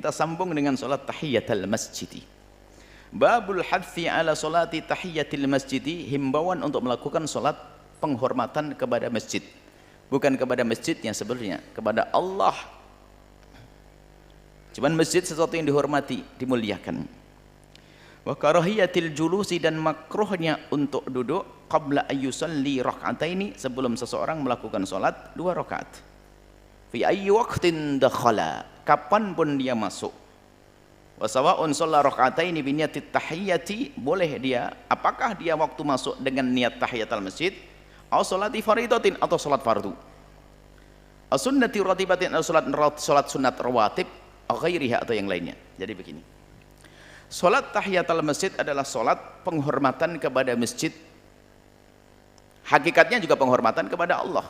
kita sambung dengan salat tahiyatul masjid. Babul hadfi ala salati tahiyatil masjid, himbauan untuk melakukan salat penghormatan kepada masjid. Bukan kepada masjidnya sebenarnya, kepada Allah. Cuman masjid sesuatu yang dihormati, dimuliakan. Wa karahiyatil julusi, dan makruhnya untuk duduk qabla ayyusalli rak'ataini, sebelum seseorang melakukan salat 2 rakaat. Fi ayyi waqtin dakhala, kapanpun dia masuk. Wa sawa'un shalla rak'ataini bi niyatit tahiyyati, boleh dia, apakah dia waktu masuk dengan niat tahiyatul masjid, atau salati faridatin, atau salat fardu. As-sunnati ratibatin, atau salat sunat rawatib, atau ghairiha, atau yang lainnya. Jadi begini. Salat tahiyatul masjid adalah salat penghormatan kepada masjid. Hakikatnya juga penghormatan kepada Allah.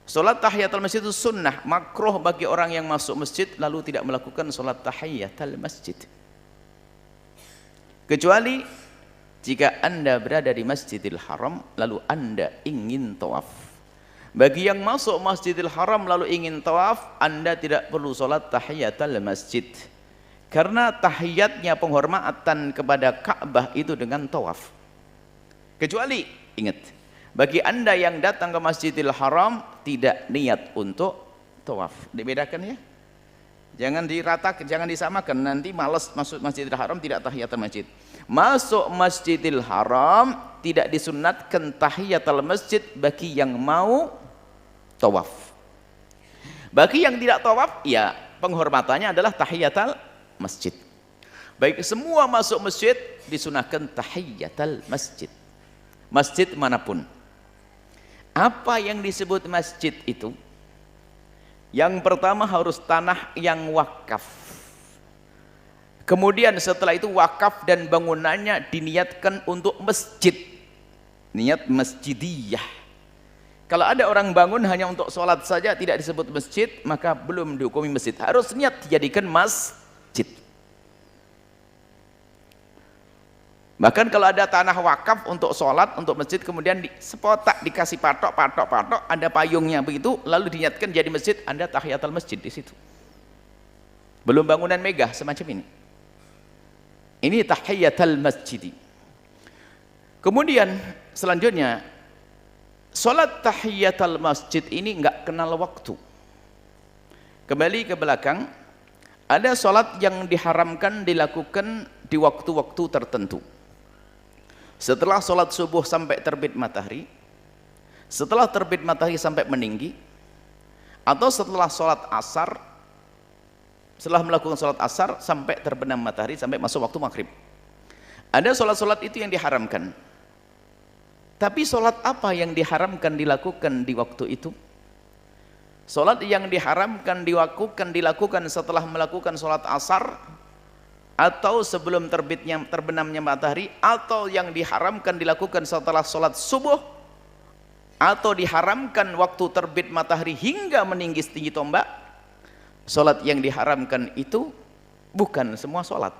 Salat tahiyatul masjid itu sunnah, makruh bagi orang yang masuk masjid lalu tidak melakukan salat tahiyatul masjid. Kecuali jika Anda berada di Masjidil Haram lalu Anda ingin tawaf. Bagi yang masuk Masjidil Haram lalu ingin tawaf, Anda tidak perlu salat tahiyatul masjid. Karena tahiyatnya penghormatan kepada Ka'bah itu dengan tawaf. Kecuali, ingat, bagi Anda yang datang ke Masjidil Haram tidak niat untuk tawaf. Dibedakan ya. Jangan diratakan, jangan disamakan, nanti malas masuk Masjidil Haram tidak tahiyatul masjid. Masuk Masjidil Haram tidak disunatkan tahiyatul masjid bagi yang mau tawaf. Bagi yang tidak tawaf, ya penghormatannya adalah tahiyatul masjid. Baik semua masuk masjid disunahkan tahiyatul masjid. Masjid manapun. Apa yang disebut masjid itu? Yang pertama harus tanah yang wakaf. Kemudian setelah itu wakaf dan bangunannya diniatkan untuk masjid. Niat masjidiyah. Kalau ada orang bangun hanya untuk sholat saja tidak disebut masjid, maka belum dihukumi masjid. Harus niat dijadikan masjid. Bahkan kalau ada tanah wakaf untuk sholat, untuk masjid, kemudian sepotak dikasih patok, ada payungnya begitu, lalu diniatkan jadi masjid, Anda tahiyatul masjid di situ. Belum bangunan megah semacam ini. Ini tahiyatul masjid. Kemudian selanjutnya, sholat tahiyatul masjid ini enggak kenal waktu. Kembali ke belakang, ada sholat yang diharamkan dilakukan di waktu-waktu tertentu. Setelah sholat subuh sampai terbit matahari, setelah terbit matahari sampai meninggi, atau setelah sholat asar, setelah melakukan sholat asar sampai terbenam matahari, sampai masuk waktu maghrib. Ada sholat-sholat itu yang diharamkan. Tapi sholat apa yang diharamkan dilakukan di waktu itu? Sholat yang diharamkan dilakukan setelah melakukan sholat asar, atau sebelum terbenamnya matahari, atau yang diharamkan dilakukan setelah sholat subuh, atau diharamkan waktu terbit matahari hingga meninggi setinggi tombak. Sholat yang diharamkan itu bukan semua sholat.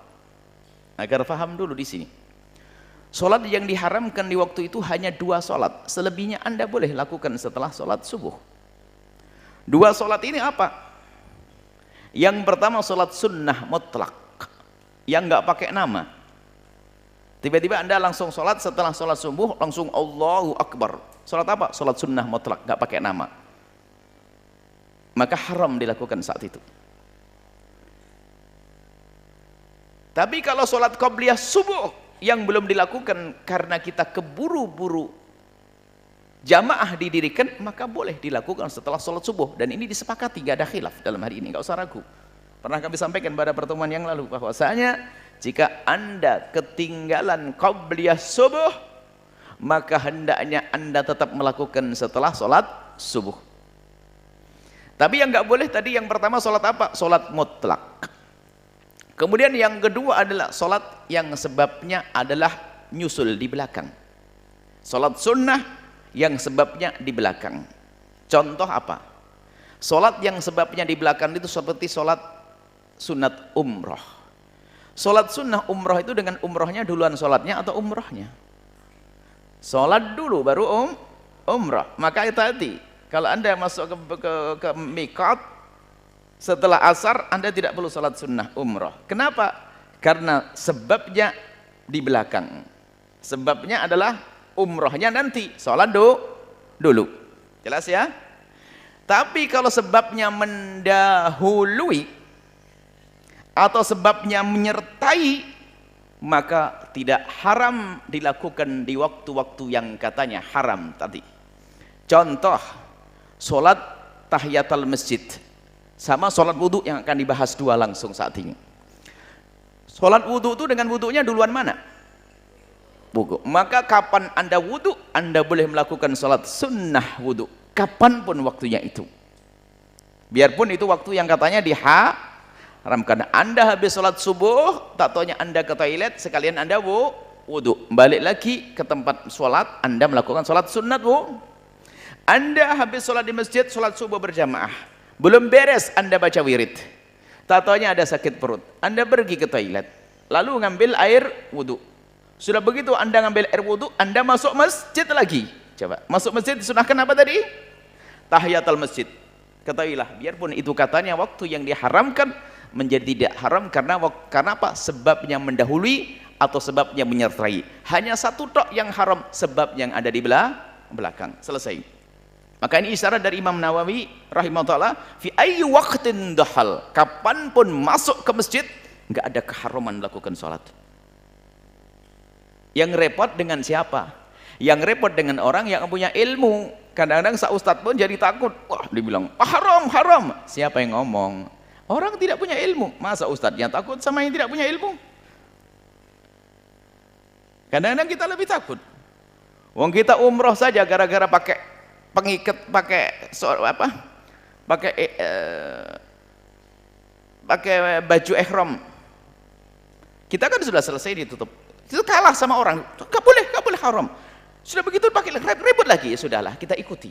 Agar paham dulu di sini. Sholat yang diharamkan di waktu itu hanya 2 sholat. Selebihnya Anda boleh lakukan setelah sholat subuh. 2 sholat ini apa? Yang pertama sholat sunnah mutlak, yang nggak pakai nama. Tiba-tiba Anda langsung sholat, setelah sholat subuh langsung Allahu Akbar. Sholat apa? Sholat sunnah mutlak, nggak pakai nama. Maka haram dilakukan saat itu. Tapi kalau sholat qabliyah subuh yang belum dilakukan karena kita keburu-buru jamaah didirikan, maka boleh dilakukan setelah sholat subuh. Dan ini disepakati, nggak ada khilaf dalam hari ini, nggak usah ragu. Pernah kami sampaikan pada pertemuan yang lalu bahwasanya jika Anda ketinggalan qabliyah subuh, maka hendaknya Anda tetap melakukan setelah sholat subuh. Tapi yang nggak boleh tadi yang pertama sholat apa? Sholat mutlak. Kemudian yang kedua adalah sholat yang sebabnya adalah nyusul di belakang. Sholat sunnah yang sebabnya di belakang. Contoh apa? Sholat yang sebabnya di belakang itu seperti sholat sunat umroh. Sholat sunnah umroh itu dengan umrohnya duluan sholatnya atau umrohnya? Sholat dulu baru umroh. Maka itu tadi, kalau Anda masuk ke miqat, Setelah asar Anda tidak perlu sholat sunnah umroh. Kenapa? Karena sebabnya di belakang. Sebabnya adalah umrohnya nanti, sholat dulu. Jelas ya? Tapi kalau sebabnya mendahului atau sebabnya menyertai, maka tidak haram dilakukan di waktu-waktu yang katanya haram tadi. Contoh, sholat tahiyatul masjid sama sholat wudhu yang akan dibahas dua langsung saat ini. Sholat wudhu itu dengan wudhunya duluan mana? Wudhu. Maka kapan Anda wudhu, Anda boleh melakukan sholat sunnah wudhu kapanpun waktunya itu, biarpun itu waktu yang katanya diharamkan. Anda habis sholat subuh, tak taunya Anda ke toilet, sekalian Anda wudhu, balik lagi ke tempat sholat, Anda melakukan sholat sunnah wudhu. Anda habis sholat di masjid, sholat subuh berjamaah, belum beres Anda baca wirid, tak taunya ada sakit perut, Anda pergi ke toilet, lalu ngambil air wudhu. Sudah begitu Anda ngambil air wudhu, Anda masuk masjid lagi. Coba, masuk masjid disunahkan apa tadi? Tahiyatul masjid. Ketahuilah, biarpun itu katanya waktu yang diharamkan, menjadi tidak haram karena apa? Sebabnya mendahului atau sebabnya menyertai. Hanya satu tok yang haram, sebab yang ada di belakang. Selesai. Maka ini isyarat dari Imam Nawawi rahimahullah, fi ayyi waqtin dahal, kapanpun masuk ke masjid enggak ada keharaman melakukan salat. Yang repot dengan siapa? Yang repot dengan orang yang punya ilmu. Kadang-kadang sa ustadz pun jadi takut. Wah, dibilang haram, haram. Siapa yang ngomong? Orang tidak punya ilmu. Masa ustadznya takut sama yang tidak punya ilmu? Kadang-kadang kita lebih takut. Wong kita umroh saja gara-gara pakai pengikat, pakai baju ihram. Kita kan sudah selesai ditutup. Itu kalah sama orang. Enggak boleh haram. Sudah begitu pakai ribut lagi, ya sudahlah kita ikuti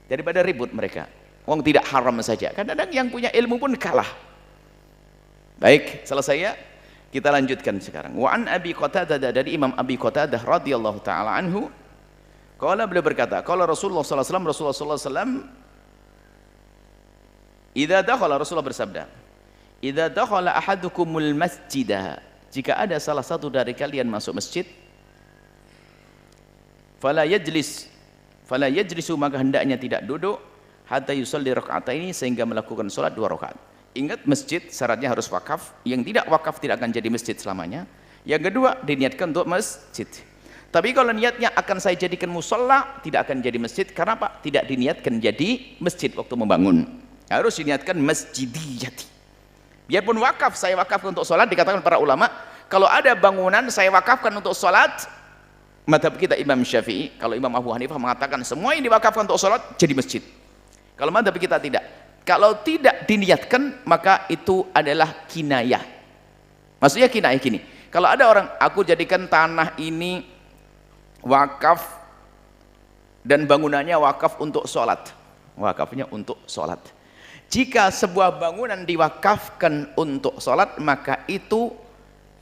daripada ribut mereka. Wong tidak haram saja. Kadang-kadang yang punya ilmu pun kalah. Baik, selesai ya. Kita lanjutkan sekarang. Wa an Abi Qatadah, dari Imam Abi Qatadah radhiyallahu taala anhu, qala, beliau berkata, qala Rasulullah sallallahu alaihi wasallam, Rasulullah sallallahu alaihi wasallam, idza dakhala, Rasulullah bersabda, idza dakhala ahadukumul masjidah, jika ada salah satu dari kalian masuk masjid, fala yajlisu, maka hendaknya tidak duduk, hatta yusalli raka'ataini, sehingga melakukan salat 2 rakaat. Ingat, masjid syaratnya harus wakaf. Yang tidak wakaf tidak akan jadi masjid selamanya. Yang kedua, diniatkan untuk masjid. Tapi kalau niatnya akan saya jadikan musola, tidak akan jadi masjid. Karena apa? Tidak diniatkan jadi masjid waktu membangun. Harus diniatkan masjidiyati. Biarpun wakaf, saya wakaf untuk sholat, dikatakan para ulama, kalau ada bangunan saya wakafkan untuk sholat, madhab kita Imam Syafi'i, kalau Imam Abu Hanifah mengatakan semua yang diwakafkan untuk sholat jadi masjid. Kalau madhab kita tidak. Kalau tidak diniatkan, maka itu adalah kinayah. Maksudnya kinayah gini, kalau ada orang, aku jadikan tanah ini wakaf dan bangunannya wakaf untuk sholat, wakafnya untuk sholat. Jika sebuah bangunan diwakafkan untuk sholat, maka itu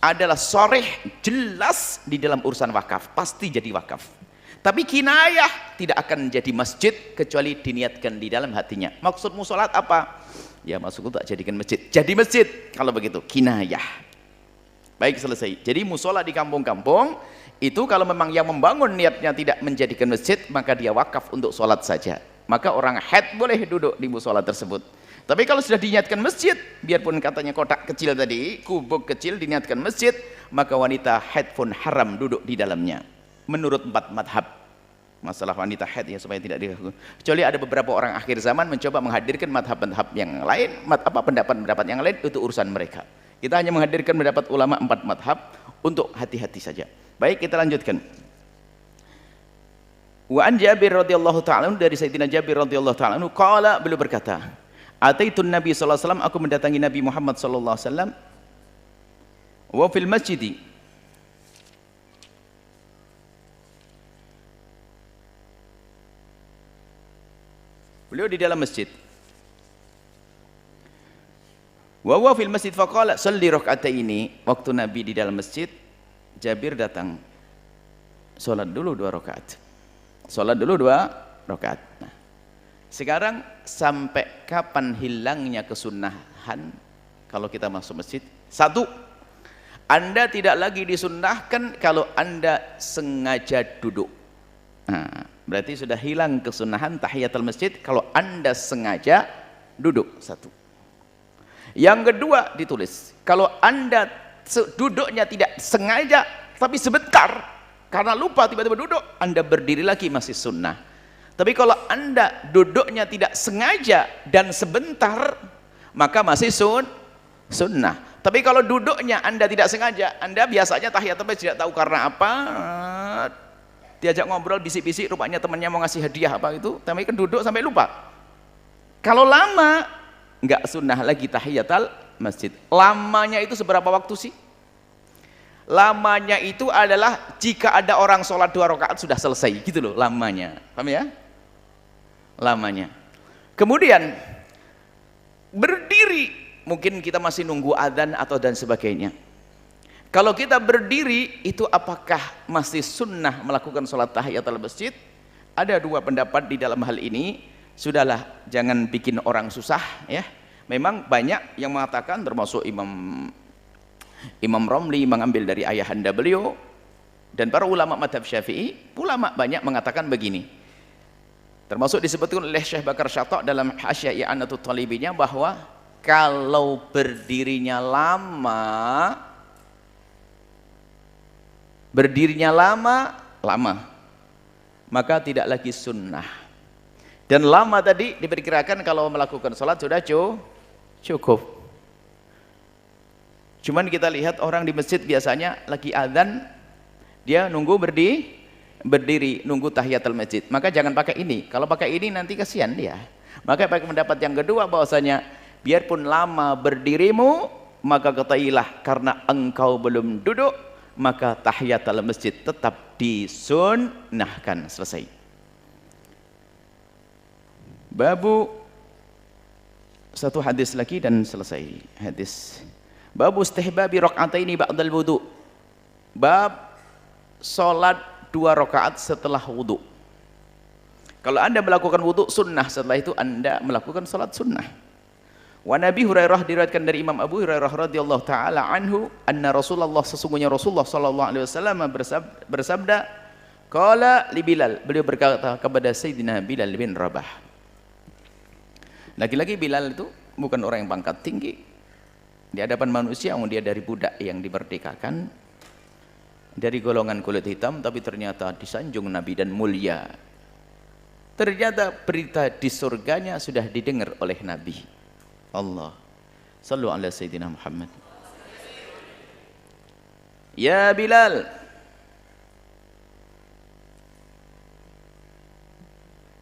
adalah sharih, jelas di dalam urusan wakaf, pasti jadi wakaf. Tapi kinayah tidak akan jadi masjid kecuali diniatkan di dalam hatinya. Maksudmu sholat apa? Ya maksudku tak jadikan masjid. Jadi masjid kalau begitu, kinayah. Baik, selesai. Jadi musola di kampung-kampung itu kalau memang yang membangun niatnya tidak menjadikan masjid, maka dia wakaf untuk sholat saja. Maka orang haid boleh duduk di musola tersebut. Tapi kalau sudah diniatkan masjid, biarpun katanya kotak kecil tadi, kubuk kecil diniatkan masjid, maka wanita haid pun haram duduk di dalamnya. Menurut 4 madhab. Masalah wanita haid ya, supaya tidak diganggu. Kecuali ada beberapa orang akhir zaman mencoba menghadirkan madhab-madhab yang lain, pendapat-pendapat yang lain, itu urusan mereka. Kita hanya menghadirkan pendapat ulama 4 madhab untuk hati-hati saja. Baik, kita lanjutkan. Wa an Jabir radhiyallahu ta'ala, dari Sayyidina Jabir radhiyallahu ta'ala, qala, beliau berkata, ataitun Nabi sallallahu alaihi wasallam, aku mendatangi Nabi Muhammad sallallahu alaihi wasallam, wa fil masjid, beliau di dalam masjid. Wa huwa fil masjid faqala shalli rak'ataini, waktu Nabi di dalam masjid, Jabir datang, salat dulu 2 rakaat. Salat dulu 2 rakaat. Nah, Sekarang sampai kapan hilangnya kesunahan kalau kita masuk masjid? Satu, Anda tidak lagi disunnahkan kalau Anda sengaja duduk. Nah, berarti sudah hilang kesunahan tahiyatul masjid kalau Anda sengaja duduk. Satu. Yang kedua ditulis, kalau Anda duduknya tidak sengaja tapi sebentar karena lupa tiba-tiba duduk, Anda berdiri lagi masih sunnah. Tapi kalau Anda duduknya tidak sengaja dan sebentar, maka masih sunnah. Tapi kalau duduknya Anda tidak sengaja, Anda biasanya tahiyatul masjid tidak tahu karena apa, diajak ngobrol bisik-bisik, rupanya temannya mau ngasih hadiah apa itu, tapi kan duduk sampai lupa. Kalau lama, nggak sunnah lagi tahiyatul masjid. Lamanya itu seberapa waktu sih? Lamanya itu adalah jika ada orang sholat 2 rakaat sudah selesai, gitu loh lamanya. Paham ya? Lamanya. Kemudian berdiri, mungkin kita masih nunggu adzan atau dan sebagainya. Kalau kita berdiri itu apakah masih sunnah melakukan sholat tahiyatul masjid? Ada 2 pendapat di dalam hal ini. Sudahlah, jangan bikin orang susah ya. Memang banyak yang mengatakan, termasuk Imam Romli mengambil dari ayahanda beliau, dan para ulama madhab Syafi'i, ulama banyak mengatakan begini. Termasuk disebutkan oleh Syekh Bakar Syatok dalam Hasyiah I'anatul Thalibinya bahwa kalau berdirinya lama, maka tidak lagi sunnah. Dan lama tadi diperkirakan kalau melakukan sholat sudah cukup. Cuman kita lihat orang di masjid biasanya lagi adzan, dia nunggu berdiri nunggu tahiyatul masjid. Maka jangan pakai ini. Kalau pakai ini nanti kasihan dia. Maka pakai pendapat yang kedua bahwasanya biarpun lama berdirimu, maka ketahuilah karena engkau belum duduk, maka tahiyatul masjid tetap disunnahkan. Selesai. Babu, satu hadis lagi dan selesai hadis. Babu istihbabi raka'ataini ba'dal wudu. Bab salat 2 rakaat setelah wudu. Kalau Anda melakukan wudu sunnah, setelah itu Anda melakukan salat sunnah. Wa Nabi Hurairah, diriwayatkan dari Imam Abu Hurairah radhiyallahu taala anhu, anna Rasulullah, sesungguhnya Rasulullah sallallahu alaihi wasallam bersabda, qala li Bilal, beliau berkata kepada Sayyidina Bilal bin Rabah. Lagi-lagi Bilal itu bukan orang yang pangkat tinggi di hadapan manusia, dia dari budak yang dimerdekakan dari golongan kulit hitam, tapi ternyata disanjung Nabi dan mulia. Ternyata berita di surganya sudah didengar oleh Nabi. Allah, sallu ala Sayyidina Muhammad. Ya Bilal,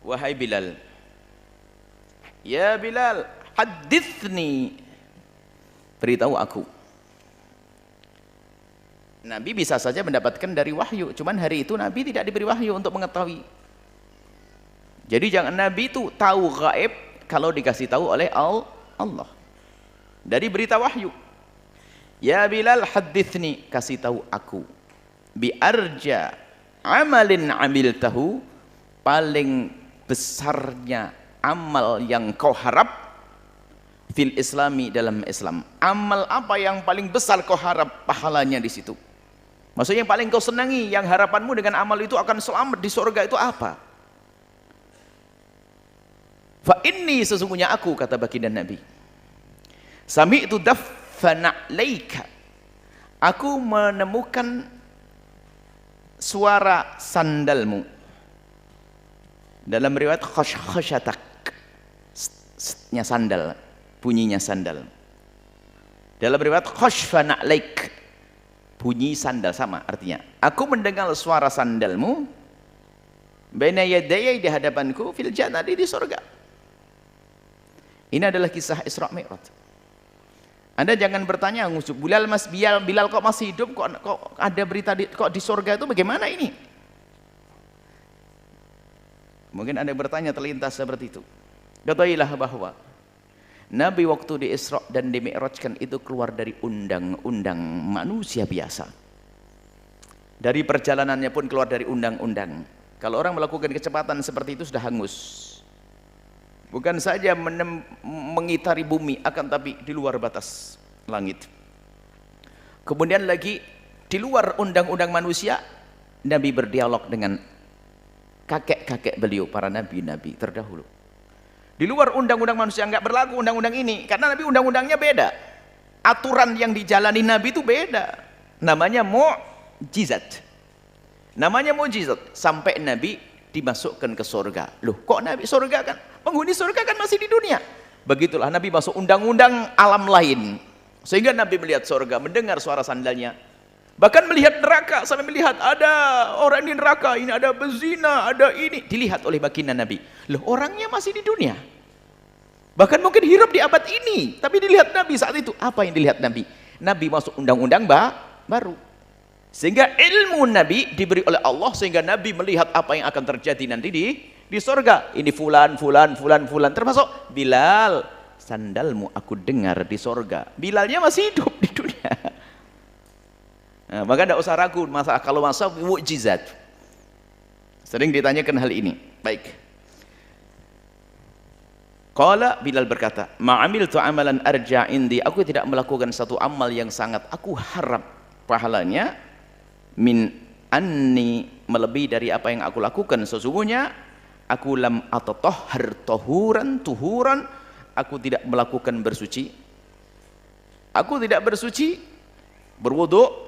wahai Bilal, ya Bilal, hadithni, beritahu aku. Nabi bisa saja mendapatkan dari wahyu, cuman hari itu Nabi tidak diberi wahyu untuk mengetahui. Jadi jangan Nabi itu tahu gaib kalau dikasih tahu oleh Allah. Dari berita wahyu. Ya Bilal, hadithni, kasih tahu aku. Bi arja amalin amiltahu, paling besarnya amal yang kau harap fil islami, dalam Islam. Amal apa yang paling besar kau harap pahalanya di situ? Maksudnya yang paling kau senangi, yang harapanmu dengan amal itu akan selamat di surga itu apa? Fa inni, sesungguhnya aku, kata baginda Nabi, sami'tu daffana laika, aku menemukan suara sandalmu. Dalam riwayat khasyatak, nya sandal, bunyinya sandal. Dalam riwayat khashfana laik, bunyi sandal, sama artinya. Aku mendengar suara sandalmu baina yadayya, di hadapanku, fil jannah, di surga. Ini adalah kisah Isra Mi'raj. Anda jangan bertanya, Bilal kok masih hidup, kok ada berita kok di surga itu bagaimana ini? Mungkin Anda bertanya terlintas seperti itu. Ketahuilah bahwa Nabi waktu di Isra dan di Mi'rajkan itu keluar dari undang-undang manusia biasa. Dari perjalanannya pun keluar dari undang-undang. Kalau orang melakukan kecepatan seperti itu sudah hangus. Bukan saja mengitari bumi, akan tapi di luar batas langit. Kemudian lagi di luar undang-undang manusia, Nabi berdialog dengan kakek-kakek beliau, para nabi-nabi terdahulu. Di luar undang-undang manusia nggak berlaku undang-undang ini, karena Nabi undang-undangnya beda. Aturan yang dijalani Nabi itu beda. Namanya mukjizat. Namanya mukjizat. Sampai Nabi dimasukkan ke surga. Loh, kok Nabi surga kan? Penghuni surga kan masih di dunia. Begitulah Nabi masuk undang-undang alam lain. Sehingga Nabi melihat surga, mendengar suara sandalnya. Bahkan melihat neraka, sampai melihat ada orang di neraka, ini ada bezina, ada ini. Dilihat oleh baginda Nabi. Loh, orangnya masih di dunia. Bahkan mungkin hidup di abad ini. Tapi dilihat Nabi saat itu. Apa yang dilihat Nabi? Nabi masuk undang-undang baru. Sehingga ilmu Nabi diberi oleh Allah, sehingga Nabi melihat apa yang akan terjadi nanti di surga. Ini fulan. Termasuk Bilal. Sandalmu aku dengar di surga. Bilalnya masih hidup di dunia. Nah, maka tidak usah ragu kalau masa mukjizat. Sering ditanyakan hal ini. Baik. Qala, Bilal berkata, ma'amiltu amalan arja indi. Aku tidak melakukan satu amal yang sangat aku harap pahalanya min anni, melebihi dari apa yang aku lakukan. Sesungguhnya aku lam atatahhar tuhuran, aku tidak melakukan bersuci. Aku tidak bersuci, berwudu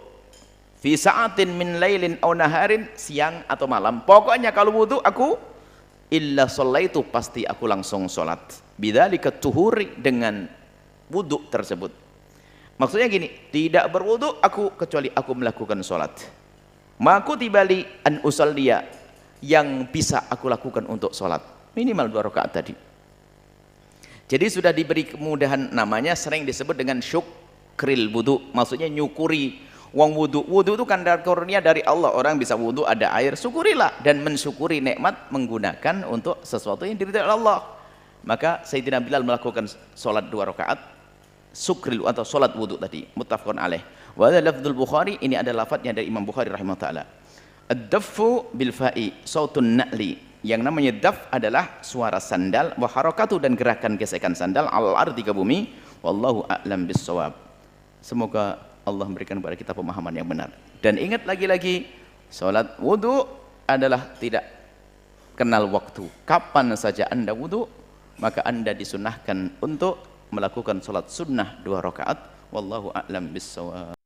fi sa'atin min lailin aw naharin, siang atau malam. Pokoknya kalau wudu aku illa shallaitu, pasti aku langsung salat. Bidzalika tuhuri, dengan wudu tersebut. Maksudnya gini, tidak berwudu aku kecuali aku melakukan salat. Maku tibali an usalliya, yang bisa aku lakukan untuk salat minimal 2 rakaat tadi. Jadi sudah diberi kemudahan, namanya sering disebut dengan syukril wudu, maksudnya nyukuri. Wong wudu itu kan karunia dari Allah. Orang bisa wudu ada air, syukurilah, dan mensyukuri nikmat menggunakan untuk sesuatu yang diridhai Allah. Maka Sayyidina Bilal melakukan salat 2 rakaat syukril atau salat wudu tadi, muttafaqun alaih. Wa hadza lafdzul Bukhari, ini adalah lafadznya dari Imam Bukhari rahimahullah taala. Ad-daffu bil fa'i sautun na'li, yang namanya daf adalah suara sandal, wa harakatu, dan gerakan gesekan sandal, al ardi ke bumi. Wallahu a'lam bissawab. Semoga Allah memberikan kepada kita pemahaman yang benar. Dan ingat lagi-lagi, salat wudu adalah tidak kenal waktu. Kapan saja Anda wudu, maka Anda disunahkan untuk melakukan salat sunnah 2 rakaat. Wallahu a'lam bissawab.